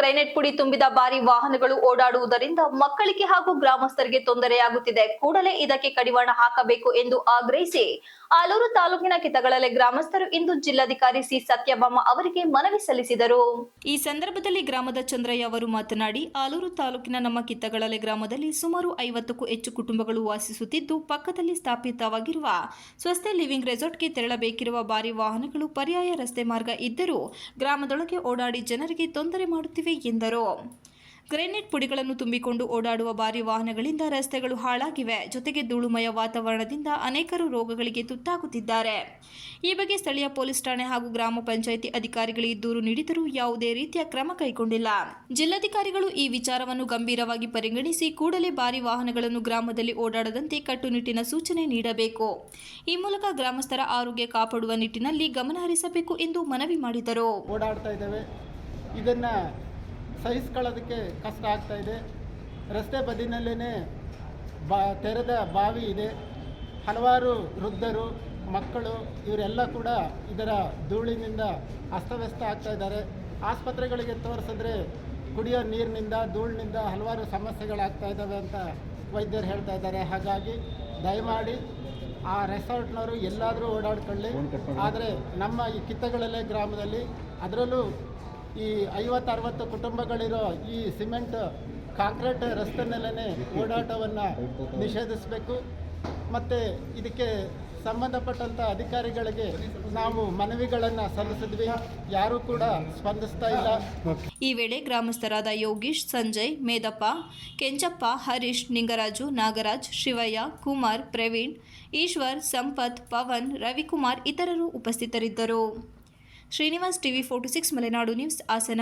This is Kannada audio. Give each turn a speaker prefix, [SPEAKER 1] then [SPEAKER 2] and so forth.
[SPEAKER 1] ಗ್ರೈನೇಟ್ ಪುಡಿ ತುಂಬಿದ ಭಾರಿ ವಾಹನಗಳು ಓಡಾಡುವುದರಿಂದ ಮಕ್ಕಳಿಗೆ ಹಾಗೂ ಗ್ರಾಮಸ್ಥರಿಗೆ ತೊಂದರೆಯಾಗುತ್ತಿದೆ. ಕೂಡಲೇ ಇದಕ್ಕೆ ಕಡಿವಾಣ ಹಾಕಬೇಕು ಎಂದು ಆಗ್ರಹಿಸಿ ಆಲೂರು ತಾಲೂಕಿನ ಕಿತ್ತಗಳಲೆ ಗ್ರಾಮಸ್ಥರು ಇಂದು ಜಿಲ್ಲಾಧಿಕಾರಿ ಸಿ ಸತ್ಯಭಾಮ ಅವರಿಗೆ ಮನವಿ ಸಲ್ಲಿಸಿದರು. ಈ ಸಂದರ್ಭದಲ್ಲಿ ಗ್ರಾಮದ ಚಂದ್ರಯ್ಯ ಅವರು ಮಾತನಾಡಿ, ಆಲೂರು ತಾಲೂಕಿನ ನಮ್ಮ ಕಿತ್ತಗಳಲೆ ಗ್ರಾಮದಲ್ಲಿ ಸುಮಾರು 50ಕ್ಕೂ ಹೆಚ್ಚು ಕುಟುಂಬಗಳು ವಾಸಿಸುತ್ತಿದ್ದು, ಪಕ್ಕದಲ್ಲಿ ಸ್ಥಾಪಿತವಾಗಿರುವ ಸ್ವಸ್ಥ ಲಿವಿಂಗ್ ರೆಸಾರ್ಟ್ಗೆ ತೆರಳಬೇಕಿರುವ ಭಾರಿ ವಾಹನಗಳು ಪರ್ಯಾಯ ರಸ್ತೆ ಮಾರ್ಗ ಇದ್ದರೂ ಗ್ರಾಮದೊಳಗೆ ಓಡಾಡಿ ಜನರಿಗೆ ತೊಂದರೆ ಮಾಡುತ್ತಿವೆ ಎಂದರು. ಗ್ರೆನೇಡ್ ಪುಡಿಗಳನ್ನು ತುಂಬಿಕೊಂಡು ಓಡಾಡುವ ಭಾರಿ ವಾಹನಗಳಿಂದ ರಸ್ತೆಗಳು ಹಾಳಾಗಿವೆ. ಜೊತೆಗೆ ಧೂಳುಮಯ ವಾತಾವರಣದಿಂದ ಅನೇಕರು ರೋಗಗಳಿಗೆ ತುತ್ತಾಗುತ್ತಿದ್ದಾರೆ. ಈ ಬಗ್ಗೆ ಸ್ಥಳೀಯ ಪೊಲೀಸ್ ಠಾಣೆ ಹಾಗೂ ಗ್ರಾಮ ಪಂಚಾಯಿತಿ ಅಧಿಕಾರಿಗಳಿಗೆ ದೂರು ನೀಡಿದರೂ ಯಾವುದೇ ರೀತಿಯ ಕ್ರಮ ಕೈಗೊಂಡಿಲ್ಲ. ಜಿಲ್ಲಾಧಿಕಾರಿಗಳು ಈ ವಿಚಾರವನ್ನು ಗಂಭೀರವಾಗಿ ಪರಿಗಣಿಸಿ ಕೂಡಲೇ ಭಾರಿ ವಾಹನಗಳನ್ನು ಗ್ರಾಮದಲ್ಲಿ ಓಡಾಡದಂತೆ ಕಟ್ಟುನಿಟ್ಟಿನ ಸೂಚನೆ ನೀಡಬೇಕು. ಈ ಮೂಲಕ ಗ್ರಾಮಸ್ಥರ ಆರೋಗ್ಯ ಕಾಪಾಡುವ ನಿಟ್ಟಿನಲ್ಲಿ ಗಮನ ಹರಿಸಬೇಕು ಎಂದು ಮನವಿ ಮಾಡಿದರು.
[SPEAKER 2] ಓಡಾಡ್ತಾ ಇದ್ದೇವೆ, ಇದನ್ನು ಸಹಿಸ್ಕೊಳ್ಳೋದಕ್ಕೆ ಕಷ್ಟ ಆಗ್ತಾ ಇದೆ. ರಸ್ತೆ ಬದಿನಲ್ಲೇ ತೆರೆದ ಬಾವಿ ಇದೆ. ಹಲವಾರು ವೃದ್ಧರು, ಮಕ್ಕಳು ಇವರೆಲ್ಲ ಕೂಡ ಇದರ ಧೂಳಿನಿಂದ ಅಸ್ತವ್ಯಸ್ತ ಆಗ್ತಾ ಇದ್ದಾರೆ. ಆಸ್ಪತ್ರೆಗಳಿಗೆ ತೋರಿಸಿದ್ರೆ ಕುಡಿಯೋ ನೀರಿನಿಂದ, ಧೂಳಿನಿಂದ ಹಲವಾರು ಸಮಸ್ಯೆಗಳಾಗ್ತಾ ಇದ್ದಾವೆ ಅಂತ ವೈದ್ಯರು ಹೇಳ್ತಾ ಇದ್ದಾರೆ. ಹಾಗಾಗಿ ದಯಮಾಡಿ ಆ ರೆಸಾರ್ಟ್ನವರು ಎಲ್ಲಾದರೂ ಓಡಾಡ್ಕೊಳ್ಳಿ. ಆದರೆ ನಮ್ಮ ಈ ಕಿತ್ತಗಳಲೆ ಗ್ರಾಮದಲ್ಲಿ, ಅದರಲ್ಲೂ ಈ 50-60 ಕುಟುಂಬಗಳಿರೋ ಈ ಸಿಮೆಂಟ್ ಕಾಂಕ್ರೀಟ್ ರಸ್ತೆನಲ್ಲೇ ಓಡಾಟವನ್ನು ನಿಷೇಧಿಸಬೇಕು. ಮತ್ತು ಇದಕ್ಕೆ ಸಂಬಂಧಪಟ್ಟಂಥ ಅಧಿಕಾರಿಗಳಿಗೆ ನಾವು ಮನವಿಗಳನ್ನು ಸಲ್ಲಿಸಿದ್ವಿ, ಯಾರೂ ಕೂಡ ಸ್ಪಂದಿಸ್ತಾ ಇಲ್ಲ.
[SPEAKER 1] ಈ ವೇಳೆ ಗ್ರಾಮಸ್ಥರಾದ ಯೋಗೀಶ್, ಸಂಜಯ್, ಮೇದಪ್ಪ, ಕೆಂಚಪ್ಪ, ಹರೀಶ್, ನಿಂಗರಾಜು, ನಾಗರಾಜ್, ಶಿವಯ್ಯ, ಕುಮಾರ್, ಪ್ರವೀಣ್, ಈಶ್ವರ್, ಸಂಪತ್, ಪವನ್, ರವಿಕುಮಾರ್ ಇತರರು ಉಪಸ್ಥಿತರಿದ್ದರು. Srinivas, TV 46 Malenadu news, Hassan.